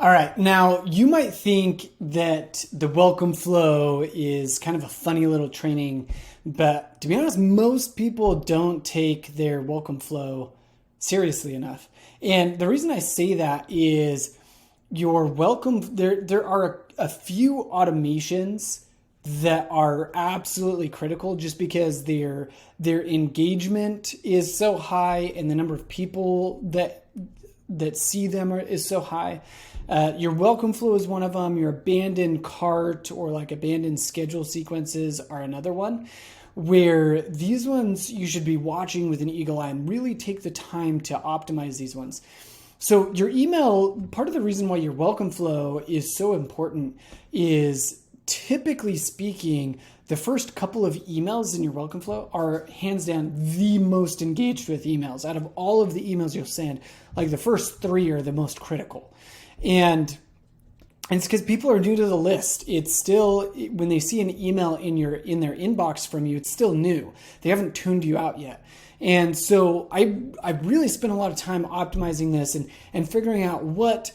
All right. Now, you might think that the welcome flow is kind of a funny little training, but to be honest, most people don't take their welcome flow seriously enough. And the reason I say that is your welcome, there are a few automations that are absolutely critical just because their engagement is so high and the number of people that see them is so high. Your welcome flow is one of them. Your abandoned cart or like abandoned schedule sequences are another one, where these ones you should be watching with an eagle eye and really take the time to optimize these ones. So your email, part of the reason why your welcome flow is so important is, typically speaking, the first couple of emails in your welcome flow are hands down the most engaged with emails. Out of all of the emails you'll send, like the first three are the most critical. And it's because people are new to the list. It's still, when they see an email in their inbox from you, it's still new. They haven't tuned you out yet. And so I really spent a lot of time optimizing this and figuring out what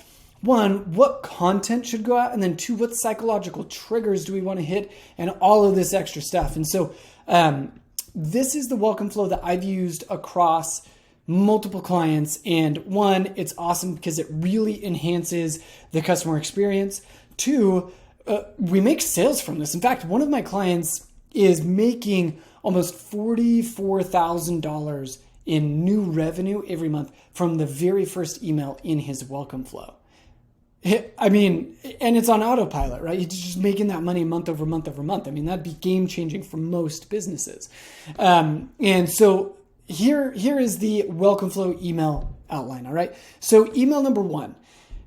content should go out, and then two, what psychological triggers do we want to hit, and all of this extra stuff. And so this is the welcome flow that I've used across multiple clients. And one, it's awesome because it really enhances the customer experience. Two, we make sales from this. In fact, one of my clients is making almost $44,000 in new revenue every month from the very first email in his welcome flow. I mean, and it's on autopilot, right? He's just making that money month over month over month. I mean, that'd be game changing for most businesses. And so here is the welcome flow email outline. All right. So email number one,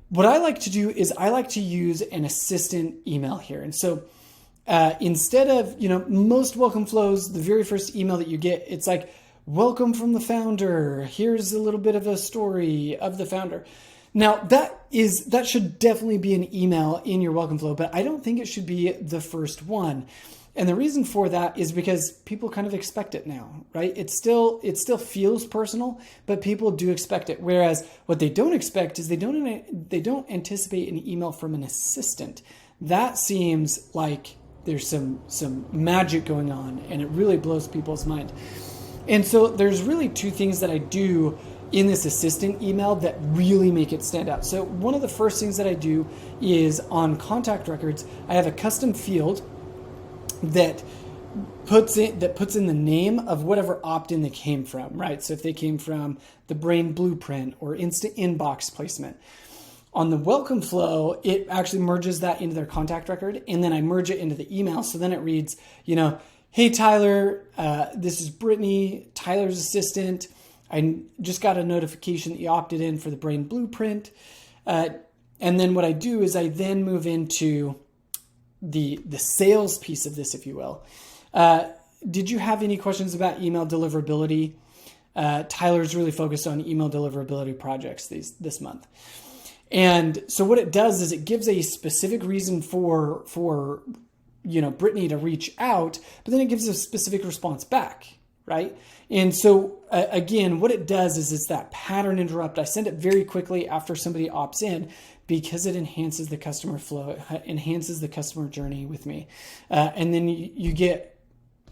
what I like to do is I like to use an assistant email here. And so instead of, most welcome flows, the very first email that you get, it's like, welcome from the founder. Here's a little bit of a story of the founder. Now that should definitely be an email in your welcome flow, but I don't think it should be the first one. And the reason for that is because people kind of expect it now, right? It still feels personal, but people do expect it. Whereas what they don't expect is they don't anticipate an email from an assistant. That seems like there's some magic going on, and it really blows people's mind. And so there's really two things that I do in this assistant email that really make it stand out. So one of the first things that I do is on contact records, I have a custom field that puts in the name of whatever opt-in they came from, right? So if they came from the Brain Blueprint or Instant Inbox placement. On the welcome flow, it actually merges that into their contact record, and then I merge it into the email. So then it reads, hey, Tyler, this is Brittany, Tyler's assistant. I just got a notification that you opted in for the Brain Blueprint. And then what I do is I then move into the sales piece of this, if you will. Did you have any questions about email deliverability? Tyler's really focused on email deliverability projects this month. And so what it does is it gives a specific reason for Brittany to reach out, but then it gives a specific response back, right? And so again, what it does is it's that pattern interrupt. I send it very quickly after somebody opts in because it enhances the customer flow, it enhances the customer journey with me. And then you get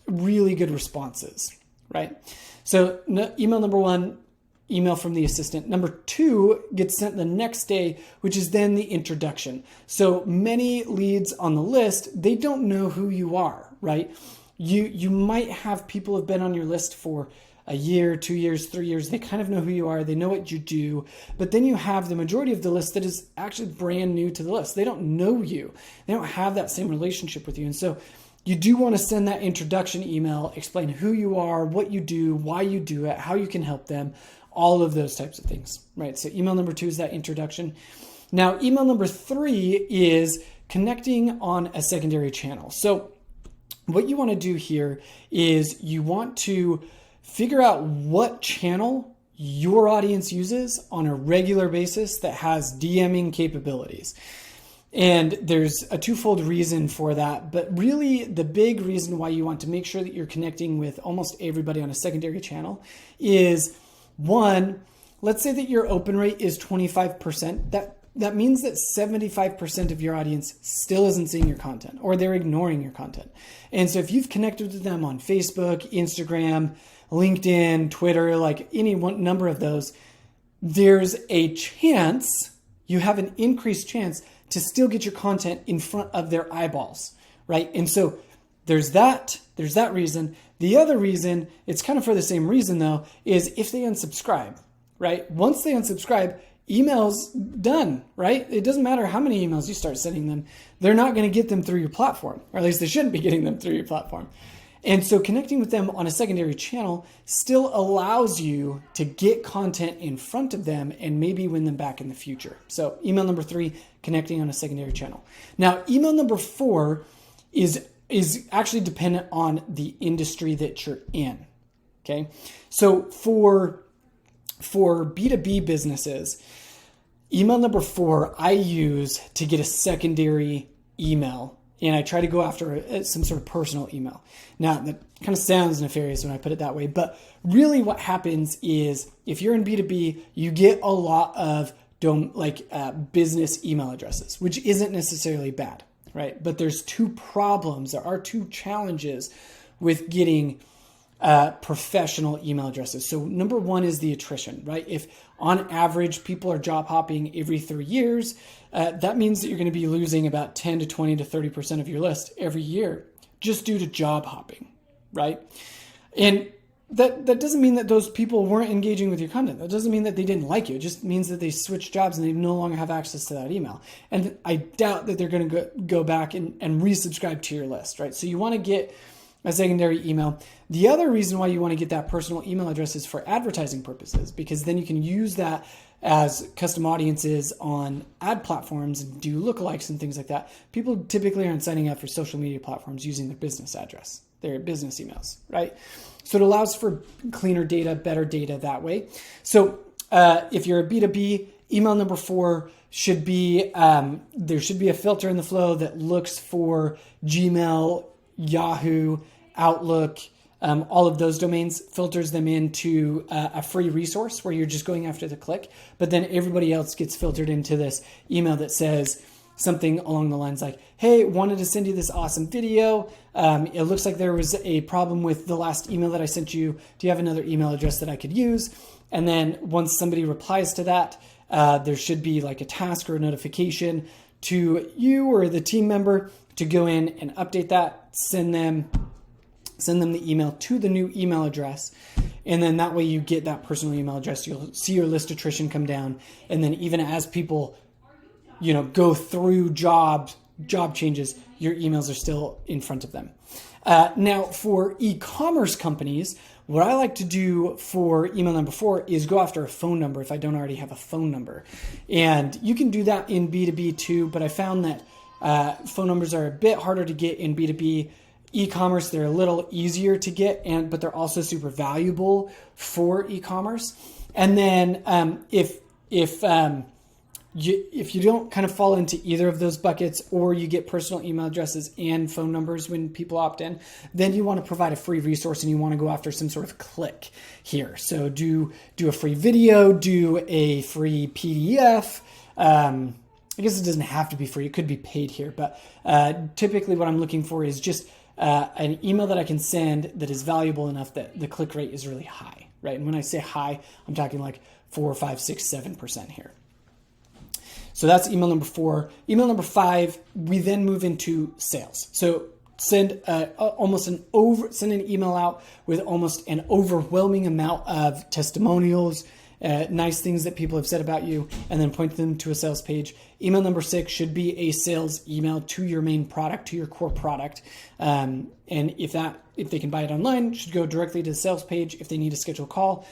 really good responses, right? So email number one, email from the assistant. Number two gets sent the next day, which is then the introduction. So many leads on the list, they don't know who you are, right? You might have people who have been on your list for a year, 2 years, 3 years. They kind of know who you are. They know what you do. But then you have the majority of the list that is actually brand new to the list. They don't know you. They don't have that same relationship with you. And so you do want to send that introduction email, explain who you are, what you do, why you do it, how you can help them, all of those types of things, right? So email number two is that introduction. Now, email number three is connecting on a secondary channel. So what you want to do here is you want to figure out what channel your audience uses on a regular basis that has DMing capabilities. And there's a twofold reason for that, but really the big reason why you want to make sure that you're connecting with almost everybody on a secondary channel is, one, let's say that your open rate is 25%. that means that 75% of your audience still isn't seeing your content, or they're ignoring your content. And so if you've connected with them on Facebook, Instagram, LinkedIn, Twitter, like any one number of those, there's a chance, you have an increased chance to still get your content in front of their eyeballs, right? And so there's that reason. The other reason, it's kind of for the same reason though, is if they unsubscribe, right? Once they unsubscribe, email's done, right? It doesn't matter how many emails you start sending them. They're not going to get them through your platform, or at least they shouldn't be getting them through your platform. And so connecting with them on a secondary channel still allows you to get content in front of them and maybe win them back in the future. So email number 3, connecting on a secondary channel. Now, email number 4 is actually dependent on the industry that you're in. Okay. So for B2B businesses, email number 4, I use to get a secondary email, and I try to go after some sort of personal email. Now, that kind of sounds nefarious when I put it that way, but really what happens is if you're in B2B, you get a lot of business email addresses, which isn't necessarily bad, right? But there are two challenges with getting professional email addresses. So number 1 is the attrition, right? If on average people are job hopping every 3 years, that means that you're going to be losing about 10 to 20 to 30% of your list every year just due to job hopping, right? And that doesn't mean that those people weren't engaging with your content. That doesn't mean that they didn't like you. It just means that they switched jobs and they no longer have access to that email. And I doubt that they're going to go back and resubscribe to your list, right? So you want to get a secondary email. The other reason why you want to get that personal email address is for advertising purposes, because then you can use that as custom audiences on ad platforms and do lookalikes and things like that. People typically aren't signing up for social media platforms using their business address, their business emails, right? So it allows for cleaner data, better data that way. So if you're a B2B, email number 4 should be, there should be a filter in the flow that looks for Gmail, Yahoo, Outlook, all of those domains, filters them into a free resource where you're just going after the click. But then everybody else gets filtered into this email that says something along the lines like, hey, wanted to send you this awesome video. It looks like there was a problem with the last email that I sent you. Do you have another email address that I could use? And then once somebody replies to that, there should be like a task or a notification to you or the team member to go in and update that, send them the email to the new email address. And then that way you get that personal email address. You'll see your list attrition come down. And then even as people, go through job changes, your emails are still in front of them. Now for e-commerce companies, what I like to do for email number 4 is go after a phone number if I don't already have a phone number. And you can do that in B2B too, but I found that phone numbers are a bit harder to get in B2B. E-commerce, they're a little easier to get, but they're also super valuable for e-commerce. And then if you don't kind of fall into either of those buckets, or you get personal email addresses and phone numbers when people opt in, then you want to provide a free resource and you want to go after some sort of click here. So do a free video, do a free PDF. I guess it doesn't have to be free. It could be paid here, but typically what I'm looking for is just an email that I can send that is valuable enough that the click rate is really high, right? And when I say high, I'm talking like 4, 5, 6, 7% here. So that's email number 4. Email number 5, we then move into sales. So send an email out with almost an overwhelming amount of testimonials, nice things that people have said about you, and then point them to a sales page. Email number 6 should be a sales email to your main product, to your core product. And if they can buy it online, should go directly to the sales page. If they need to schedule a call,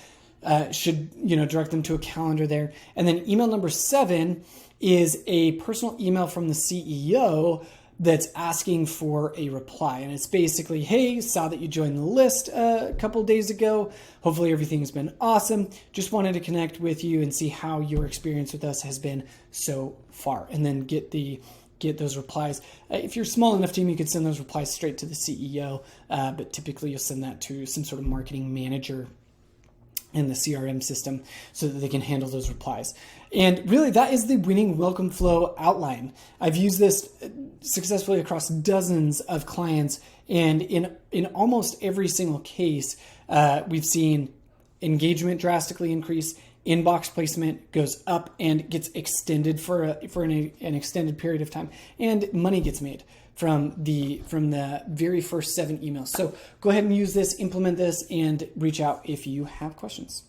should direct them to a calendar there. And then email number 7 is a personal email from the CEO that's asking for a reply. And it's basically, hey, saw that you joined the list a couple of days ago. Hopefully everything's been awesome. Just wanted to connect with you and see how your experience with us has been so far. And then get those replies. If you're a small enough team, you could send those replies straight to the CEO, but typically you'll send that to some sort of marketing manager in the CRM system so that they can handle those replies. And really, that is the winning welcome flow outline. I've used this successfully across dozens of clients, and in almost every single case, we've seen engagement drastically increase, inbox placement goes up and gets extended for an extended period of time, and money gets made from the very first 7 emails. So go ahead and use this, implement this, and reach out if you have questions.